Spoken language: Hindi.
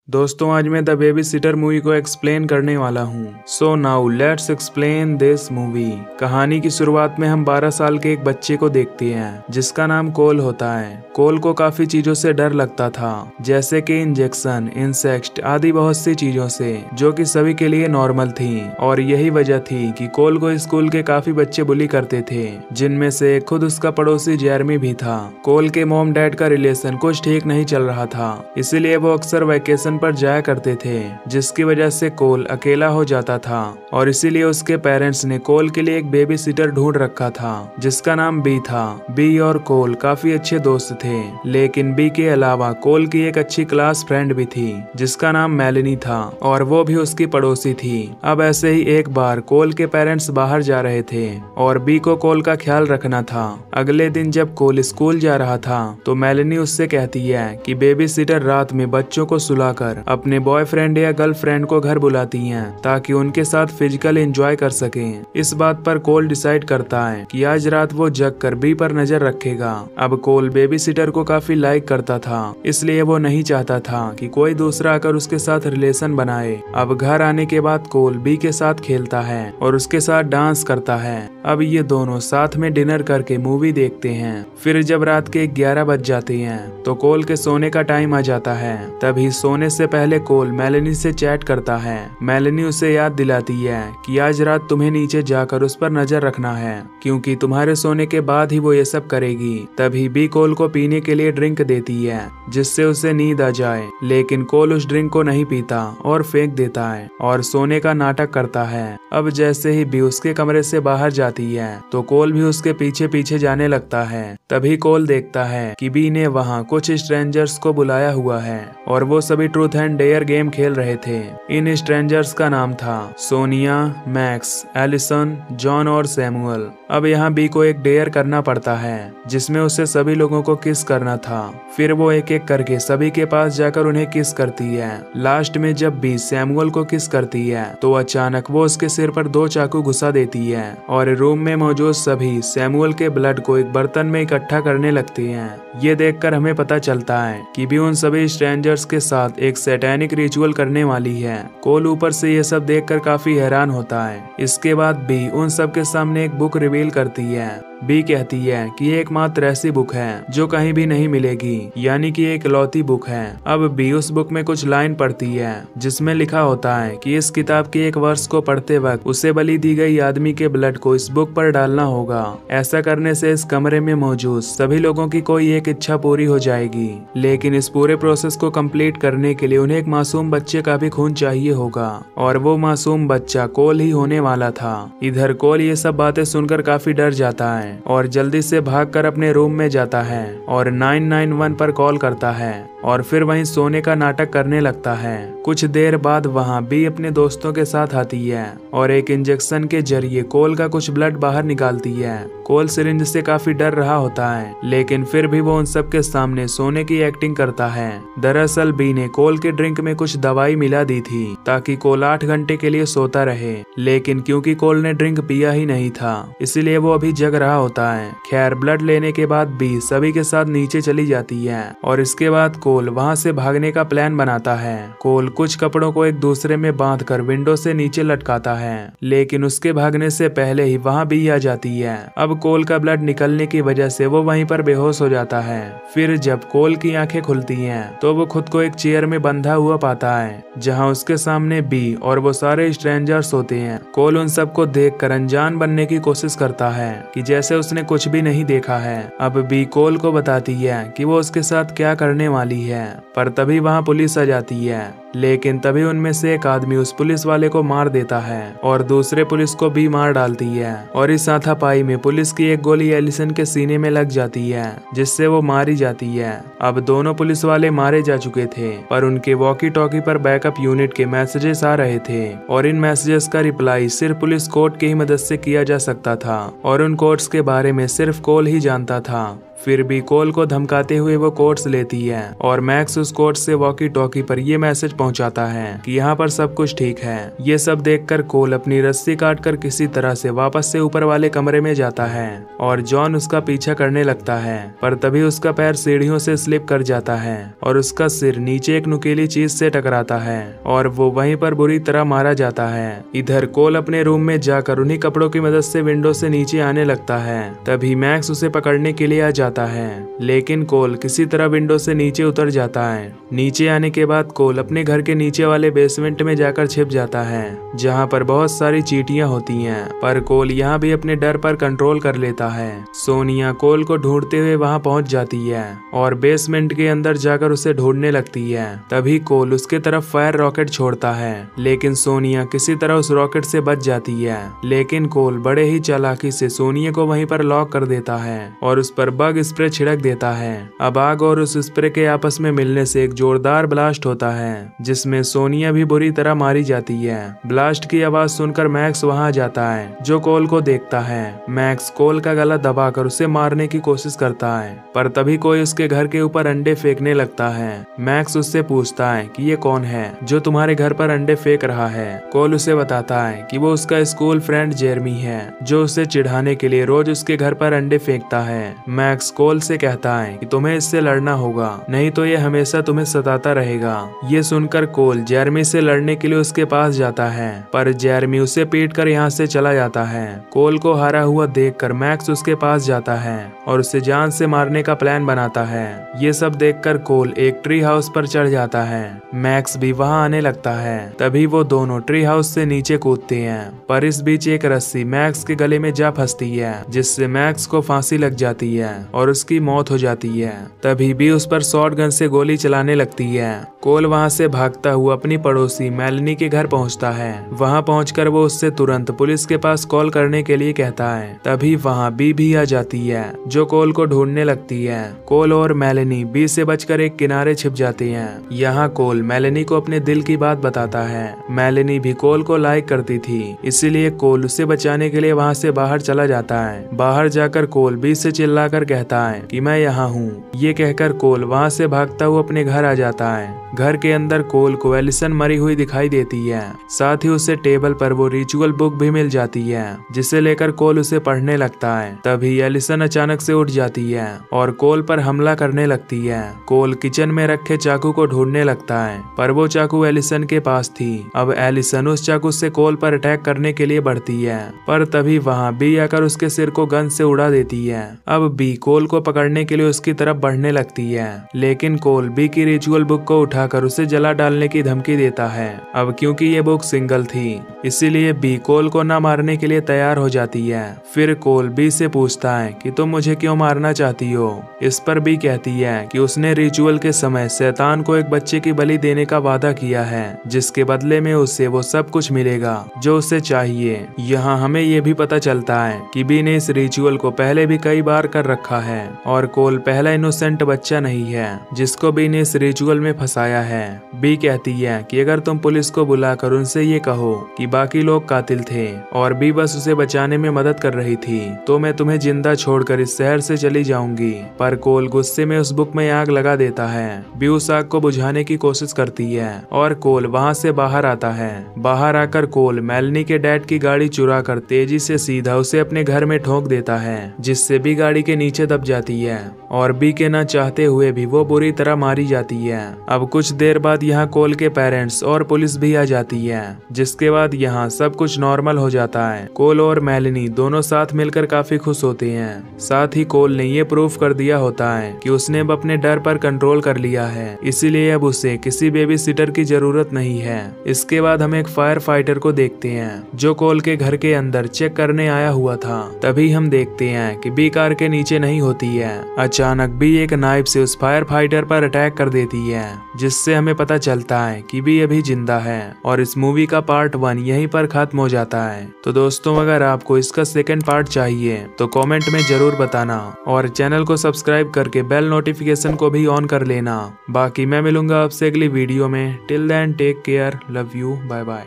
दोस्तों आज मैं द बेबी सिटर मूवी को एक्सप्लेन करने वाला हूँ। So now let's explain this movie. कहानी की शुरुआत में हम 12 साल के एक बच्चे को देखते हैं जिसका नाम कोल होता है। कोल को काफी चीजों से डर लगता था, जैसे कि इंजेक्शन, इंसेक्ट आदि बहुत सी चीजों से, जो कि सभी के लिए नॉर्मल थी। और यही वजह थी कि कोल को स्कूल के काफी बच्चे बुली करते थे, जिनमें से खुद उसका पड़ोसी जेरमी भी था। कोल के मॉम डैड का रिलेशन कुछ ठीक नहीं चल रहा था, इसीलिए वो अक्सर वेकेशन पर जाया करते थे, जिसकी वजह से कोल अकेला हो जाता था। और इसीलिए उसके पेरेंट्स ने कोल के लिए एक बेबी सिटर ढूंढ रखा था जिसका नाम बी था। बी और कोल काफी अच्छे दोस्त थे, लेकिन बी के अलावा कोल की एक अच्छी क्लास फ्रेंड भी थी जिसका नाम मेलेनी था, और वो भी उसकी पड़ोसी थी। अब ऐसे ही एक बार कोल के पेरेंट्स बाहर जा रहे थे और बी को कोल का ख्याल रखना था। अगले दिन जब कोल स्कूल जा रहा था तो मेलेनी उससे कहती है कि बेबी सिटर रात में बच्चों को सुलाकर अपने बॉयफ्रेंड या गर्लफ्रेंड को घर बुलाती हैं ताकि उनके साथ फिजिकल एंजॉय कर सकें। इस बात पर कोल डिसाइड करता है कि आज रात वो जग कर बी पर नजर रखेगा। अब कोल बेबी सिटर को काफी लाइक करता था, इसलिए वो नहीं चाहता था कि कोई दूसरा आकर उसके साथ रिलेशन बनाए। अब घर आने के बाद कोल बी के साथ खेलता है और उसके साथ डांस करता है। अब ये दोनों साथ में डिनर करके मूवी देखते हैं। फिर जब रात के 11 बज जाते हैं तो कोल के सोने का टाइम आ जाता है। तभी सोने से पहले कोल मेलेनी से चैट करता है। मेलेनी उसे याद दिलाती है कि आज रात तुम्हें नीचे जाकर उस पर नजर रखना है, क्योंकि तुम्हारे सोने के बाद ही वो ये सब करेगी। तभी बी कोल को पीने के लिए ड्रिंक देती है जिससे उसे नींद आ जाए, लेकिन कोल उस ड्रिंक को नहीं पीता और फेंक देता है और सोने का नाटक करता है। अब जैसे ही बी उसके कमरे से बाहर जाती है तो कोल भी उसके पीछे पीछे जाने लगता है। तभी कोल देखता है कि बी ने वहाँ कुछ स्ट्रेंजर्स को बुलाया हुआ है और वो सभी ट्रूथ एंड डेयर गेम खेल रहे थे। इन स्ट्रेंजर्स का नाम था सोनिया, मैक्स, एलिसन, जॉन और सैमुअल। अब यहाँ बी को एक डेयर करना पड़ता है जिसमें उसे सभी लोगों को किस करना था। फिर वो एक एक करके सभी के पास जाकर उन्हें किस करती है। लास्ट में जब बी सैमुअल को किस करती है तो अचानक वो उसके सिर पर 2 चाकू घुसा देती है और रूम में मौजूद सभी सैमुअल के ब्लड को एक बर्तन में इकट्ठा करने लगती हैं। ये देखकर हमें पता चलता है कि बी उन सभी स्ट्रेंजर्स के साथ एक सैटेनिक रिचुअल करने वाली है। कोल ऊपर से ये सब देखकर काफी हैरान होता है। इसके बाद बी उन सब के सामने एक बुक रिवील करती है। बी कहती है कि ये एकमात्र ऐसी बुक है जो कहीं भी नहीं मिलेगी, यानी कि एक इकलौती बुक है। अब बी उस बुक में कुछ लाइन पढ़ती है जिसमें लिखा होता है कि इस किताब के एक वर्ष को पढ़ते वक्त उसे बलि दी गई आदमी के ब्लड को इस बुक पर डालना होगा। ऐसा करने से इस कमरे में मौजूद सभी लोगों की कोई एक इच्छा पूरी हो जाएगी, लेकिन इस पूरे प्रोसेस को कंप्लीट करने के लिए उन्हें एक मासूम बच्चे का भी खून चाहिए होगा, और वो मासूम बच्चा कोल ही होने वाला था। इधर कोल ये सब बातें सुनकर काफी डर जाता है और जल्दी से भागकर अपने रूम में जाता है और 991 पर कॉल करता है और फिर वहीं सोने का नाटक करने लगता है। कुछ देर बाद वहां बी अपने दोस्तों के साथ आती है और एक इंजेक्शन के जरिए कोल का कुछ ब्लड बाहर निकालती है। कोल सिरिंज से काफी डर रहा होता है, लेकिन फिर भी वो उन सब के सामने सोने की एक्टिंग करता है। दरअसल बी ने कोल के ड्रिंक में कुछ दवाई मिला दी थी ताकि कोल 8 घंटे के लिए सोता रहे, लेकिन क्योंकि कोल ने ड्रिंक पिया ही नहीं था इसलिए वो अभी जग रहा होता है। खैर ब्लड लेने के बाद बी सभी के साथ नीचे चली जाती है और इसके बाद कोल वहां से भागने का प्लान बनाता है। कोल कुछ कपड़ों को एक दूसरे में बांधकर विंडो से नीचे लटकाता है, लेकिन उसके भागने से पहले ही वहां बी आ जाती है। अब कोल का ब्लड निकलने की वजह से वो वहीं पर बेहोश हो जाता है। फिर जब कोल की आंखें खुलती हैं तो वो खुद को एक चेयर में बंधा हुआ पाता है जहां उसके सामने बी और वो सारे स्ट्रेंजर्स होते हैं। कोल उन सबको देखकर अनजान बनने की कोशिश करता है कि जैसे उसने कुछ भी नहीं देखा है। अब बी कोल को बताती है कि वो उसके साथ क्या करने वाली है, पर तभी वहां पुलिस आ जाती है, लेकिन तभी उनमें से एक आदमी उस पुलिस वाले को मार देता है और दूसरे पुलिस को भी मार डालती है। और इस हाथापाई में पुलिस की एक गोली एलिसन के सीने में लग जाती है जिससे वो मारी जाती है। अब दोनों पुलिस वाले मारे जा चुके थे, पर उनके वॉकी टॉकी पर बैकअप यूनिट के मैसेजेस आ रहे थे और इन मैसेजेस का रिप्लाई सिर्फ पुलिस कोड की ही मदद से किया जा सकता था और उन कोड्स के बारे में सिर्फ कोल ही जानता था। फिर भी कोल को धमकाते हुए वो कोड्स लेती है और मैक्स उस कोड से वॉकी टॉकी पर ये मैसेज पहुंचाता है कि यहाँ पर सब कुछ ठीक है। ये सब देखकर कोल अपनी रस्सी काटकर किसी तरह से वापस से ऊपर वाले कमरे में जाता है और जॉन उसका पीछा करने लगता है, पर तभी उसका पैर सीढ़ियों से स्लिप कर जाता है और उसका सिर नीचे एक नुकीली चीज से टकराता है और वो वहीं पर बुरी तरह मारा जाता है। इधर कोल अपने रूम में जाकर उन्हीं कपड़ों की मदद से विंडो से नीचे आने लगता है। तभी मैक्स उसे पकड़ने के लिए आ जाता है, लेकिन कोल किसी तरह विंडो से नीचे उतर जाता है। नीचे आने के बाद कोल अपने घर के नीचे वाले बेसमेंट में जाकर छिप जाता है, जहाँ पर बहुत सारी चींटियां होती हैं, पर कोल यहाँ भी अपने डर पर कंट्रोल कर लेता है। सोनिया कोल को ढूंढते हुए वहाँ पहुँच जाती है और बेसमेंट के अंदर जाकर उसे ढूंढने लगती है। तभी कोल उसके तरफ फायर रॉकेट छोड़ता है, लेकिन सोनिया किसी तरह उस रॉकेट से बच जाती है। लेकिन कोल बड़े ही चालाकी से सोनिया को वहीं पर लॉक कर देता है और उस पर बग स्प्रे छिड़क देता है। अब आग और उस स्प्रे के आपस में मिलने से एक जोरदार ब्लास्ट होता है, जिसमें सोनिया भी बुरी तरह मारी जाती है। ब्लास्ट की आवाज सुनकर मैक्स वहां जाता है, जो कोल को देखता है। मैक्स कोल का गला दबाकर उसे मारने की कोशिश करता है, पर तभी कोई उसके घर के ऊपर अंडे फेंकने लगता है। मैक्स उससे पूछता है कि ये कौन है जो तुम्हारे घर पर अंडे फेंक रहा है। कोल उसे बताता है कि वो उसका स्कूल फ्रेंड जेरमी है, जो उसे चिढ़ाने के लिए रोज उसके घर पर अंडे फेंकता है। मैक्स कोल से कहता है कि तुम्हें इससे लड़ना होगा, नहीं तो ये हमेशा तुम्हें सताता रहेगा। ये सुनकर कोल जेरमी से लड़ने के लिए उसके पास जाता है, पर जेरमी उसे पीटकर यहाँ से चला जाता है। कोल को हारा हुआ देखकर मैक्स उसके पास जाता है और उसे जान से मारने का प्लान बनाता है। ये सब देखकर कोल एक ट्री हाउस पर चढ़ जाता है। मैक्स भी वहाँ आने लगता है। तभी वो दोनों ट्री हाउस से नीचे कूदते हैं, पर इस बीच एक रस्सी मैक्स के गले में जा फंसती है, जिससे मैक्स को फांसी लग जाती है और उसकी मौत हो जाती है। तभी भी उस पर शॉट गन से गोली चलाने लगती है। कोल वहाँ से भागता हुआ अपनी पड़ोसी मेलनी के घर पहुँचता है। वहाँ पहुंचकर वो उससे तुरंत पुलिस के पास कॉल करने के लिए कहता है। तभी वहाँ बी भी आ जाती है, जो कोल को ढूंढने लगती है। कोल और मेलनी बी से बचकर एक किनारे छिप जाते हैं। यहाँ कोल मेलनी को अपने दिल की बात बताता है। मेलनी भी कोल को लाइक करती थी, इसीलिए कोल उसे बचाने के लिए वहाँ से बाहर चला जाता है। बाहर जाकर कोल बी से चिल्लाकर कहता है कि मैं यहाँ हूँ। ये कहकर कोल वहाँ से भागता हुआ अपने घर आ जाता है। घर के अंदर कोल को एलिसन मरी हुई दिखाई देती है। साथ ही उसे टेबल पर वो रिचुअल बुक भी मिल जाती है, जिसे लेकर कोल उसे पढ़ने लगता है। तभी एलिसन अचानक से उठ जाती है और कोल पर हमला करने लगती है। कोल किचन में रखे चाकू को ढूंढने लगता है, पर वो चाकू एलिसन के पास थी। अब एलिसन उस चाकू से कोल पर अटैक करने के लिए बढ़ती है, पर तभी वहाँ बी आकर उसके सिर को गन से उड़ा देती है। अब बी कोल को पकड़ने के लिए उसकी तरफ बढ़ने लगती है, लेकिन कोल बी की रिचुअल बुक को उठाकर उसे जला डालने की धमकी देता है। अब क्योंकि ये बुक सिंगल थी, इसीलिए बी कोल को न मारने के लिए तैयार हो जाती है। फिर कोल बी से पूछता है कि तुम मुझे क्यों मारना चाहती हो। इस पर बी कहती है कि उसने रिचुअल के समय शैतान को एक बच्चे की बलि देने का वादा किया है, जिसके बदले में उसे वो सब कुछ मिलेगा जो उसे चाहिए। यहाँ हमें ये भी पता चलता है कि बी ने इस रिचुअल को पहले भी कई बार कर रखा है और कोल पहला इनोसेंट बच्चा नहीं है जिसको बी ने इस रिचुअल में फंसाया है। बी कहती है कि अगर तुम पुलिस को बुलाकर उनसे ये कहो कि बाकी लोग कातिल थे और बी बस उसे बचाने में मदद कर रही थी, तो मैं तुम्हें जिंदा छोड़कर इस शहर से चली जाऊंगी। पर कोल गुस्से में उस बुक में आग लगा देता है। बी उस आग को बुझाने की कोशिश करती है और कोल वहाँ से बाहर आता है। बाहर आकर कोल मेलनी के डैड की गाड़ी चुरा कर तेजी से सीधा उसे अपने घर में ठोक देता है, जिससे बी गाड़ी के नीचे दब जाती है और बी के न चाहते हुए भी वो बुरी तरह मारी जाती है। अब कुछ देर बाद यहाँ कोल के पेरेंट्स और पुलिस भी आ जाती है, जिसके बाद यहाँ सब कुछ नॉर्मल हो जाता है। कोल और मेलनी दोनों साथ मिलकर काफी खुश होते हैं। साथ ही कोल ने ये प्रूफ कर दिया होता है कि उसने अब अपने डर पर कंट्रोल कर लिया है, इसीलिए अब उसे किसी बेबी सिटर की जरूरत नहीं है। इसके बाद हम एक फायर फाइटर को देखते हैं, जो कोल के घर के अंदर चेक करने आया हुआ था। तभी हम देखते हैं कि बी कार के नीचे नहीं होती है। अचानक बी एक नाइफ से उस फायर फाइटर पर अटैक कर देती है, जिससे हमें पता चलता है कि बी अभी जिंदा है। और इस मूवी का पार्ट 1 यहीं पर खत्म हो जाता है। तो दोस्तों, अगर आपको इसका सेकंड पार्ट चाहिए तो कमेंट में जरूर बताना और चैनल को सब्सक्राइब करके बेल नोटिफिकेशन को भी ऑन कर लेना। बाकी मैं मिलूंगा आपसे अगली वीडियो में। Till then take care, love you, bye bye.